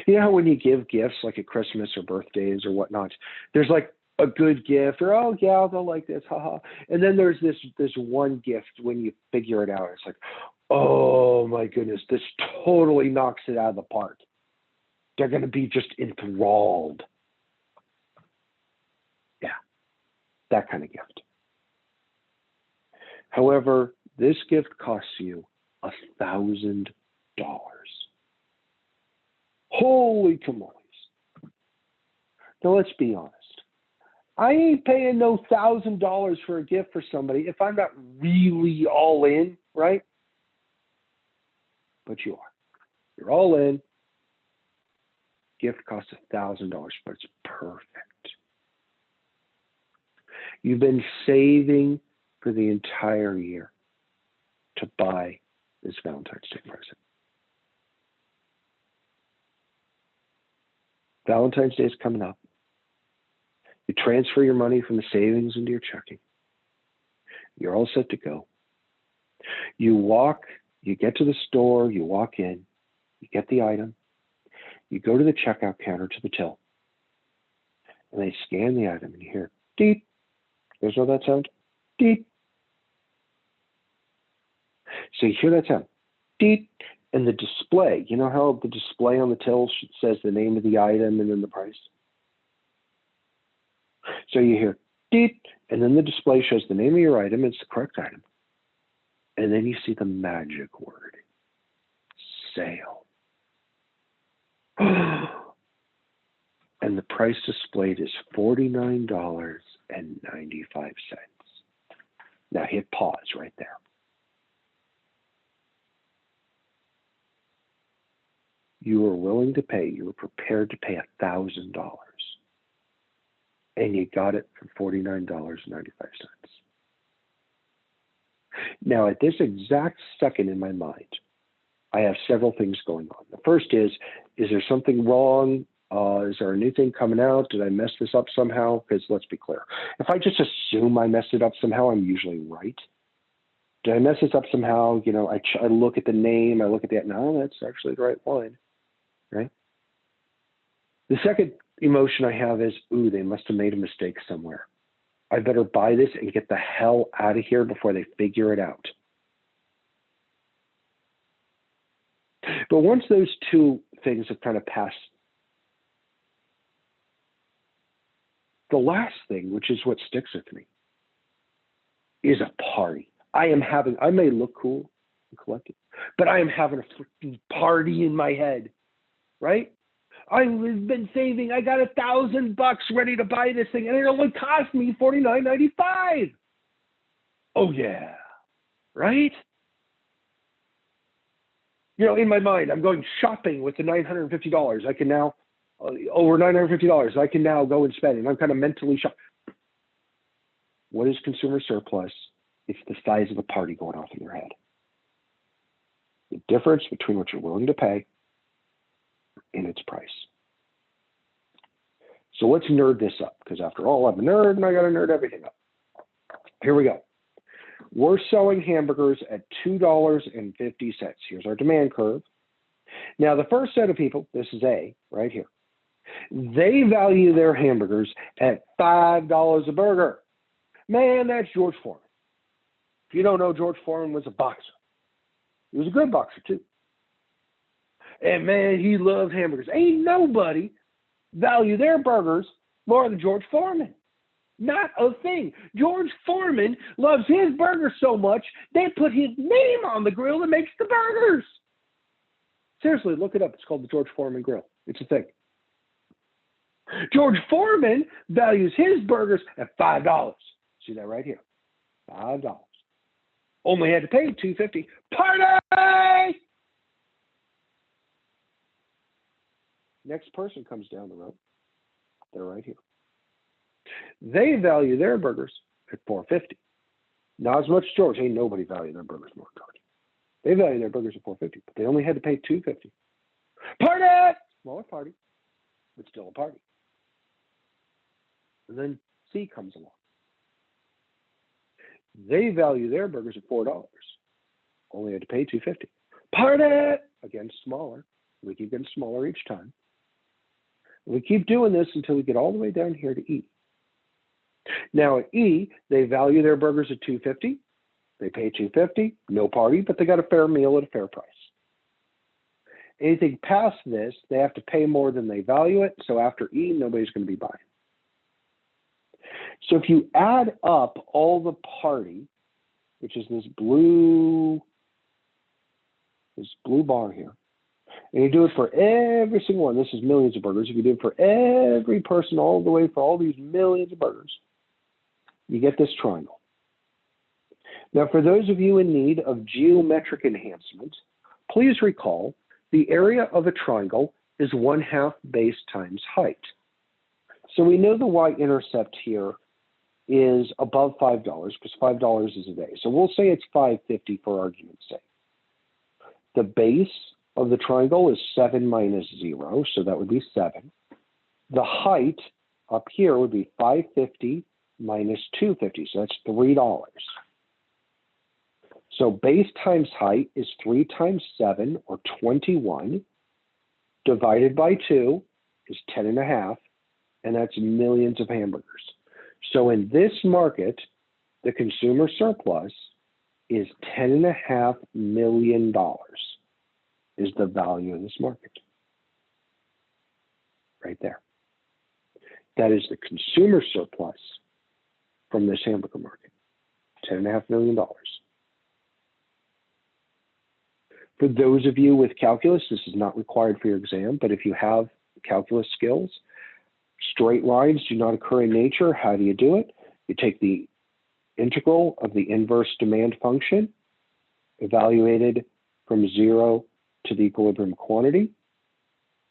You know how when you give gifts like at Christmas or birthdays or whatnot, there's like a good gift or, oh yeah, they'll like this, haha. And then there's this one gift when you figure it out. It's like, oh my goodness, this totally knocks it out of the park. They're going to be just enthralled. Yeah, that kind of gift. However, this gift costs you $1,000. Holy tamales. Now let's be honest. I ain't paying no $1,000 for a gift for somebody if I'm not really all in, right? But you are. You're all in. Gift costs $1,000, but it's perfect. You've been saving for the entire year to buy this Valentine's Day present. Valentine's Day is coming up. You transfer your money from the savings into your checking. You're all set to go. You get to the store, you walk in, you get the item, you go to the checkout counter to the till, and they scan the item and you hear, deep. You guys know that sound? Deep. So you hear that sound, deep, and the display, you know how the display on the till says the name of the item and then the price? So you hear, deep, and then the display shows the name of your item, it's the correct item. And then you see the magic word, sale. And the price displayed is $49.95. Now hit pause right there. You were willing to pay, you were prepared to pay $1,000. And you got it for $49.95. Now, at this exact second in my mind, I have several things going on. The first is there something wrong? Is there a new thing coming out? Did I mess this up somehow? Because let's be clear. If I just assume I messed it up somehow, I'm usually right. Did I mess this up somehow? You know, I look at the name, I look at that. No, that's actually the right one, right? The second emotion I have is, ooh, they must have made a mistake somewhere. I better buy this and get the hell out of here before they figure it out. But once those two things have kind of passed, the last thing, which is what sticks with me, is a party. I may look cool and collected, but I am having a freaking party in my head, right? I've been saving. I got $1,000 ready to buy this thing, and it only cost me $49.95. Oh yeah, right? You know, in my mind, I'm going shopping with the $950. I can now over $950. I can now go and spend, and I'm kind of mentally shopping. What is consumer surplus? It's the size of the party going off in your head. The difference between what you're willing to pay and its price. So let's nerd this up, because after all, I'm a nerd and I got to nerd everything up. Here we go. We're selling hamburgers at $2.50. Here's our demand curve. Now, the first set of people, this is A right here, they value their hamburgers at $5 a burger. Man, that's George Foreman. If you don't know, George Foreman was a boxer. He was a good boxer, too. And man, he loved hamburgers. Ain't nobody value their burgers more than George Foreman. Not a thing. George Foreman loves his burgers so much, they put his name on the grill that makes the burgers. Seriously, look it up. It's called the George Foreman Grill. It's a thing. George Foreman values his burgers at $5. See that right here? $5. Only had to pay $2.50. Party! Next person comes down the road. They're right here. They value their burgers at $4.50. Not as much as George. Ain't nobody value their burgers more than George. They value their burgers at $4.50, but they only had to pay $2.50. Party! Smaller party, but still a party. And then C comes along. They value their burgers at $4. Only had to pay $2.50. Party! Again, smaller, We keep getting smaller each time. We keep doing this until we get all the way down here to E. Now at E, they value their burgers at $2.50. They pay $2.50, no party, but they got a fair meal at a fair price. Anything past this, they have to pay more than they value it. So after E, nobody's going to be buying. So if you add up all the party, which is this blue bar here, and you do it for every single one, this is millions of burgers. If you do it for every person all the way for all these millions of burgers, you get this triangle. Now, for those of you in need of geometric enhancement, please recall the area of a triangle is 1/2 base times height. So we know the y-intercept here is above $5 because $5 is a day. So we'll say it's $5.50 for argument's sake. The base of the triangle is 7 minus 0, so that would be 7. The height up here would be $5.50 minus $2.50, so that's $3. So base times height is 3 times 7, or 21, divided by 2 is 10.5, and that's millions of hamburgers. So in this market, the consumer surplus is $10.5 million is the value of this market. Right there. That is the consumer surplus from this hamburger market, $10.5 million. For those of you with calculus, this is not required for your exam, but if you have calculus skills, straight lines do not occur in nature. How do you do it? You take the integral of the inverse demand function, evaluated from 0 to the equilibrium quantity.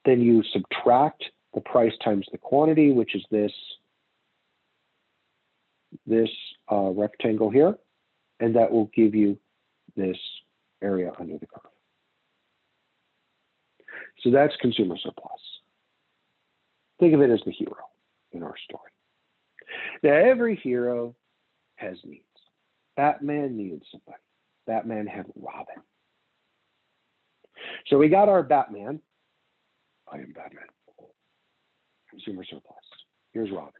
Then you subtract the price times the quantity, which is this rectangle here, and that will give you this area under the curve. So that's consumer surplus. Think of it as the hero in our story. Now, every hero has needs. Batman needed somebody. Batman had Robin. So we got our Batman. I am Batman. Consumer surplus. Here's Robin.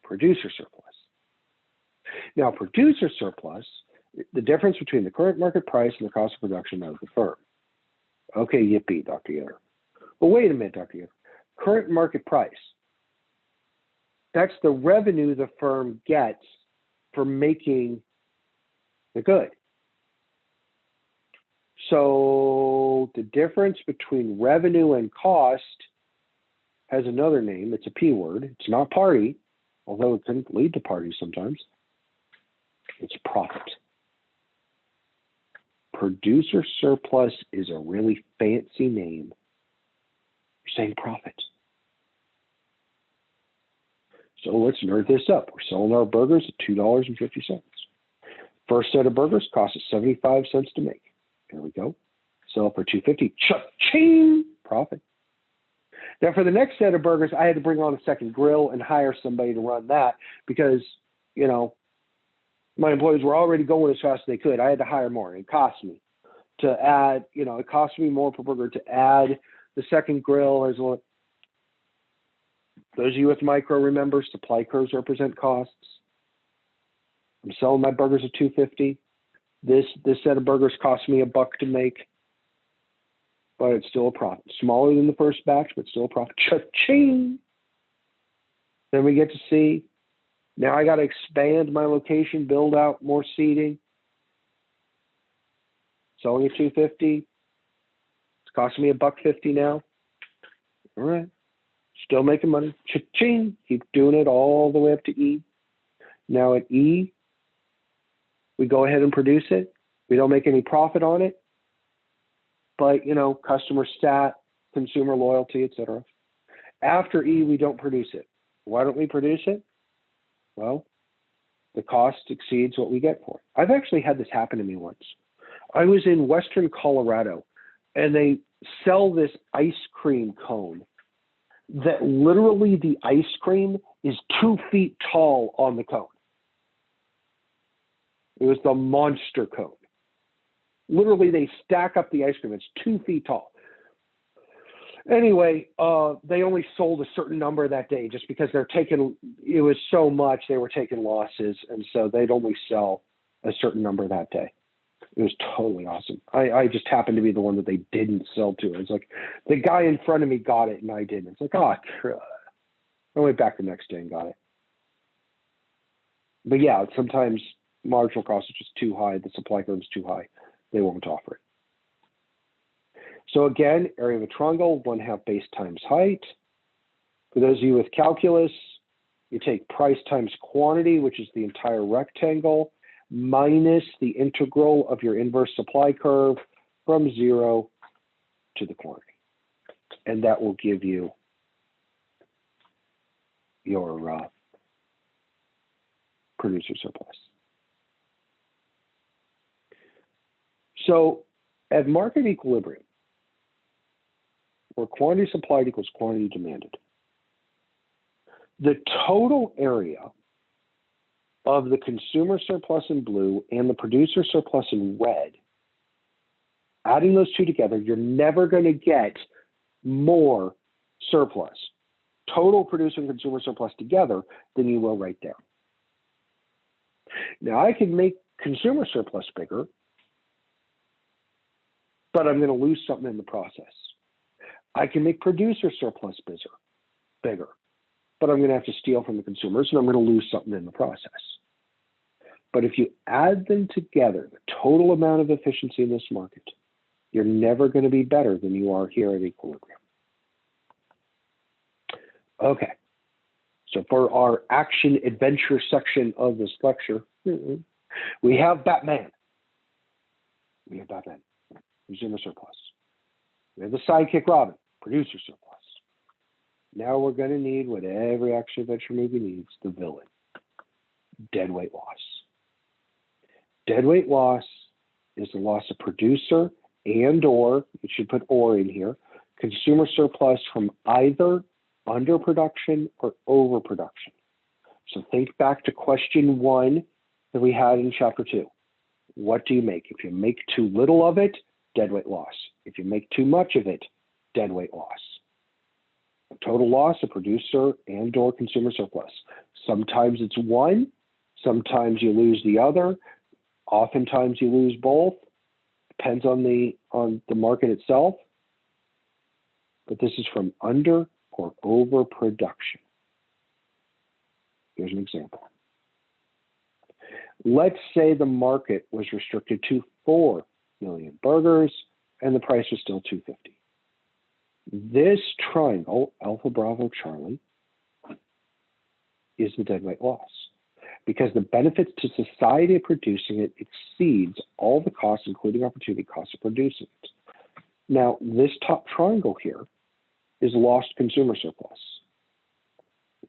Producer surplus. Now, producer surplus, the difference between the current market price and the cost of production of the firm. Okay, yippee, Dr. Yetter. Well, wait a minute, Dr. Yetter. Current market price. That's the revenue the firm gets for making the good. So the difference between revenue and cost has another name. It's a P word. It's not party, although it can lead to parties sometimes. It's profit. Producer surplus is a really fancy name. You're saying profit. So let's nerd this up. We're selling our burgers at $2.50. First set of burgers cost us 75 cents to make. There we go. Sell for $2.50. Cha-ching! Profit. Now for the next set of burgers, I had to bring on a second grill and hire somebody to run that because, you know, my employees were already going as fast as they could. I had to hire more. It cost me to add, you know, it cost me more per burger to add the second grill. As well. Those of you with micro remember, supply curves represent costs. I'm selling my burgers at $2.50. This set of burgers cost me $1 to make, but it's still a profit. Smaller than the first batch, but still a profit. Cha-ching! Then we get to see, now I got to expand my location, build out more seating. Selling at $2.50. It's costing me $1.50 now. All right. Still making money. Cha-ching! Keep doing it all the way up to E. Now at E, we go ahead and produce it. We don't make any profit on it. But, you know, customer stat, consumer loyalty, etc. After E, we don't produce it. Why don't we produce it? Well, the cost exceeds what we get for it. I've actually had this happen to me once. I was in Western Colorado, and they sell this ice cream cone that literally the ice cream is 2 feet tall on the cone. It was the monster cone. Literally, they stack up the ice cream. It's 2 feet tall. Anyway, they only sold a certain number that day just because it was so much, they were taking losses. And so they'd only sell a certain number that day. It was totally awesome. I just happened to be the one that they didn't sell to. It's like the guy in front of me got it and I didn't. It's like, oh, I went back the next day and got it. But yeah, sometimes marginal cost is just too high. The supply curve is too high. They won't offer it. So again, area of a triangle, 1/2 base times height. For those of you with calculus, you take price times quantity, which is the entire rectangle, minus the integral of your inverse supply curve from 0 to the quantity. And that will give you your producer surplus. So at market equilibrium, where quantity supplied equals quantity demanded, the total area of the consumer surplus in blue and the producer surplus in red, adding those two together, you're never going to get more surplus, total producer and consumer surplus together, than you will right there. Now, I can make consumer surplus bigger, but I'm going to lose something in the process. I can make producer surplus bigger, but I'm going to have to steal from the consumers, and I'm going to lose something in the process. But if you add them together, the total amount of efficiency in this market, you're never going to be better than you are here at equilibrium. Okay, so for our action adventure section of this lecture, we have Batman. We have Batman, consumer surplus. We have the sidekick Robin, producer surplus. Now we're going to need what every action adventure movie needs, the villain, deadweight loss. Deadweight loss is the loss of producer and or, you should put or in here, consumer surplus from either underproduction or overproduction. So think back to question 1 that we had in chapter 2. What do you make? If you make too little of it, deadweight loss. If you make too much of it, deadweight loss. Total loss of producer and or consumer surplus. Sometimes it's one, sometimes you lose the other, oftentimes you lose both. Depends on the market itself. But this is from under or overproduction. Here's an example. Let's say the market was restricted to 4 million burgers and the price was still $2.50. This triangle, Alpha Bravo Charlie, is the deadweight loss because the benefits to society of producing it exceeds all the costs, including opportunity costs of producing it. Now, this top triangle here is lost consumer surplus.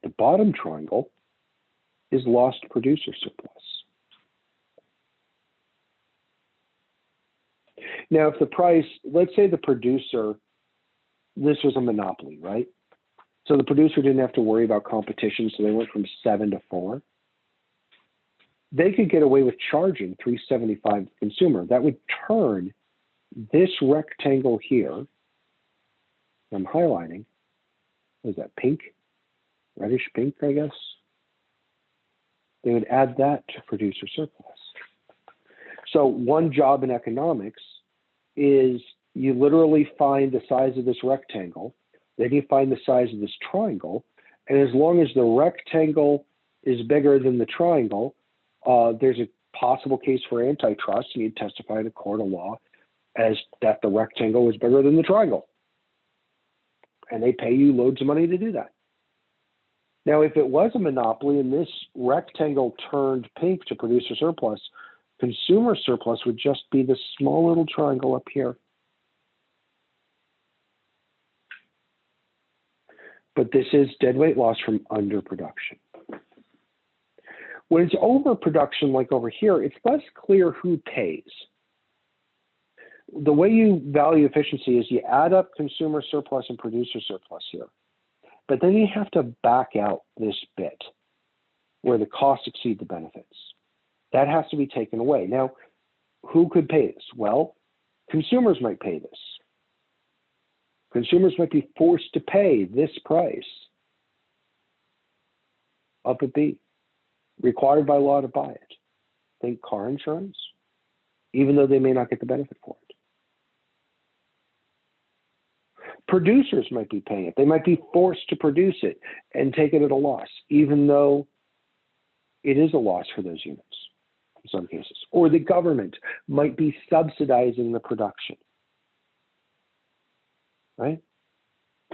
The bottom triangle is lost producer surplus. Now, if the price, let's say the producer, this was a monopoly, right? So the producer didn't have to worry about competition, so they went from 7 to 4. They could get away with charging $3.75 to the consumer. That would turn this rectangle here, I'm highlighting, what is that, pink? Reddish pink, I guess? They would add that to producer surplus. So one job in economics is you literally find the size of this rectangle, then you find the size of this triangle, and as long as the rectangle is bigger than the triangle, there's a possible case for antitrust, and you testify in a court of law as that the rectangle is bigger than the triangle. And they pay you loads of money to do that. Now, if it was a monopoly and this rectangle turned pink to producer surplus, consumer surplus would just be this small little triangle up here. But this is deadweight loss from underproduction. When it's overproduction, like over here, it's less clear who pays. The way you value efficiency is you add up consumer surplus and producer surplus here. But then you have to back out this bit where the costs exceed the benefits. That has to be taken away. Now, who could pay this? Well, consumers might pay this. Consumers might be forced to pay this price up at B, required by law to buy it. Think car insurance, even though they may not get the benefit for it. Producers might be paying it. They might be forced to produce it and take it at a loss, even though it is a loss for those units in some cases. Or the government might be subsidizing the production, right?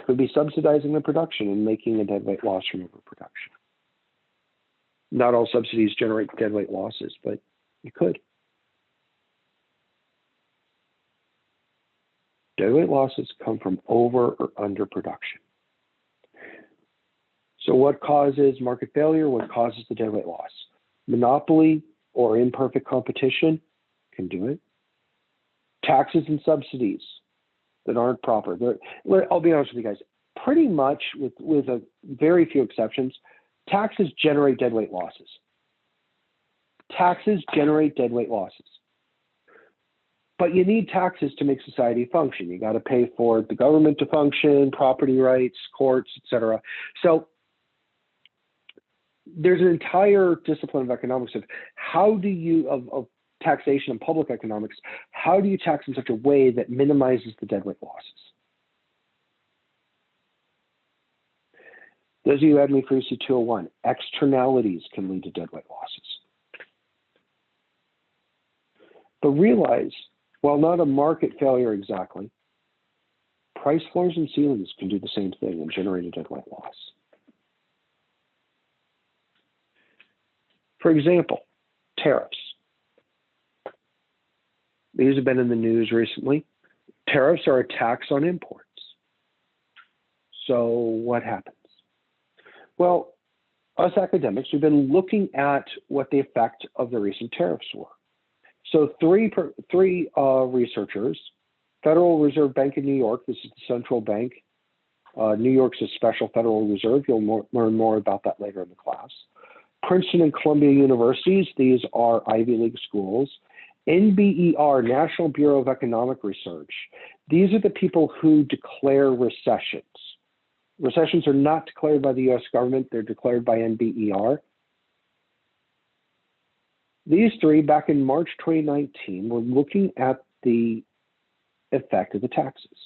Could be subsidizing the production and making a deadweight loss from overproduction. Not all subsidies generate deadweight losses, but you could. Deadweight losses come from over or underproduction. So what causes market failure? What causes the deadweight loss? Monopoly or imperfect competition can do it. Taxes and subsidies that aren't proper. I'll be honest with you guys, pretty much with a very few exceptions, taxes generate deadweight losses. Taxes generate deadweight losses. But you need taxes to make society function. You got to pay for the government to function, property rights, courts, etc. So there's an entire discipline of economics of how do you, of taxation and public economics, how do you tax in such a way that minimizes the deadweight losses? Those of you who had me for EC 201, externalities can lead to deadweight losses. But realize, while not a market failure exactly, price floors and ceilings can do the same thing and generate a deadweight loss. For example, tariffs. These have been in the news recently. Tariffs are a tax on imports. So what happens? Well, us academics, we've been looking at what the effect of the recent tariffs were. So three researchers, Federal Reserve Bank in New York, this is the central bank. New York's a special Federal Reserve. You'll learn more about that later in the class. Princeton and Columbia Universities, these are Ivy League schools. NBER, National Bureau of Economic Research. These are the people who declare recessions. Recessions are not declared by the US government, they're declared by NBER. These three, back in March 2019, were looking at the effect of the taxes.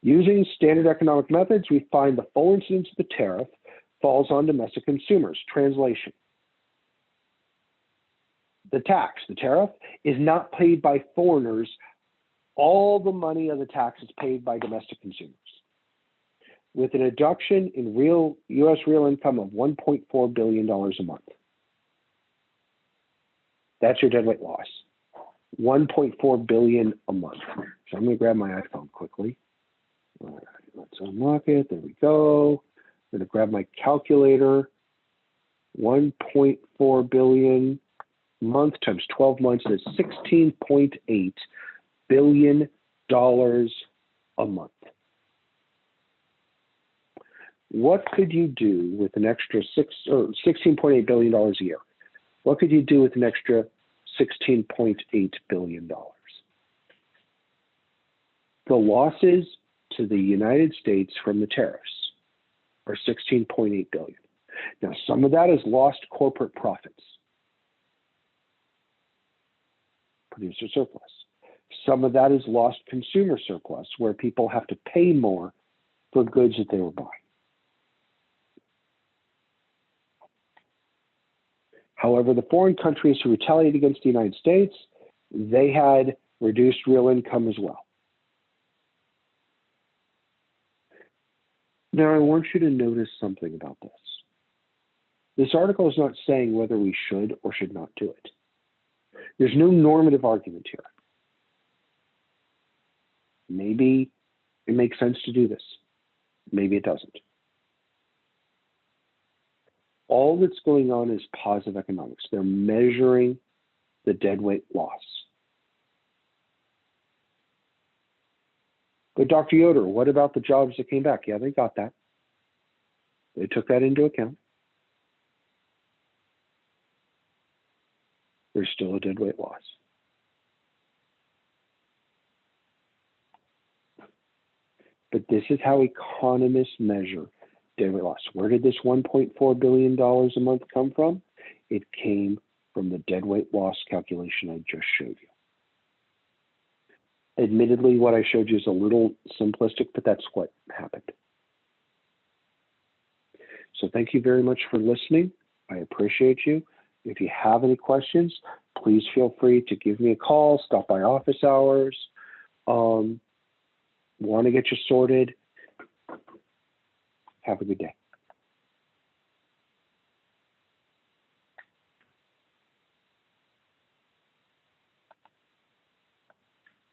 Using standard economic methods, we find the full incidence of the tariff falls on domestic consumers. Translation. The tax, the tariff, is not paid by foreigners. All the money of the tax is paid by domestic consumers. With an deduction in US real income of $1.4 billion a month. That's your deadweight loss. $1.4 billion a month. So I'm going to grab my iPhone quickly. All right, let's unlock it. There we go. I'm going to grab my calculator. 1.4 billion a month times 12 months is $16.8 billion a month. What could you do with an extra $16.8 billion a year? What could you do with an extra $16.8 billion? The losses to the United States from the tariffs are $16.8 billion. Now, some of that is lost corporate profits, producer surplus. Some of that is lost consumer surplus, where people have to pay more for goods that they were buying. However, the foreign countries who retaliated against the United States, they had reduced real income as well. Now, I want you to notice something about this. This article is not saying whether we should or should not do it. There's no normative argument here. Maybe it makes sense to do this. Maybe it doesn't. All that's going on is positive economics. They're measuring the deadweight loss. But Dr. Yoder, what about the jobs that came back? Yeah, they got that. They took that into account. There's still a deadweight loss. but this is how economists measure deadweight loss. Where did this $1.4 billion a month come from? It came from the deadweight loss calculation I just showed you. Admittedly, what I showed you is a little simplistic, but that's what happened. So thank you very much for listening. I appreciate you. If you have any questions, please feel free to give me a call, stop by office hours, want to get you sorted. Have a good day.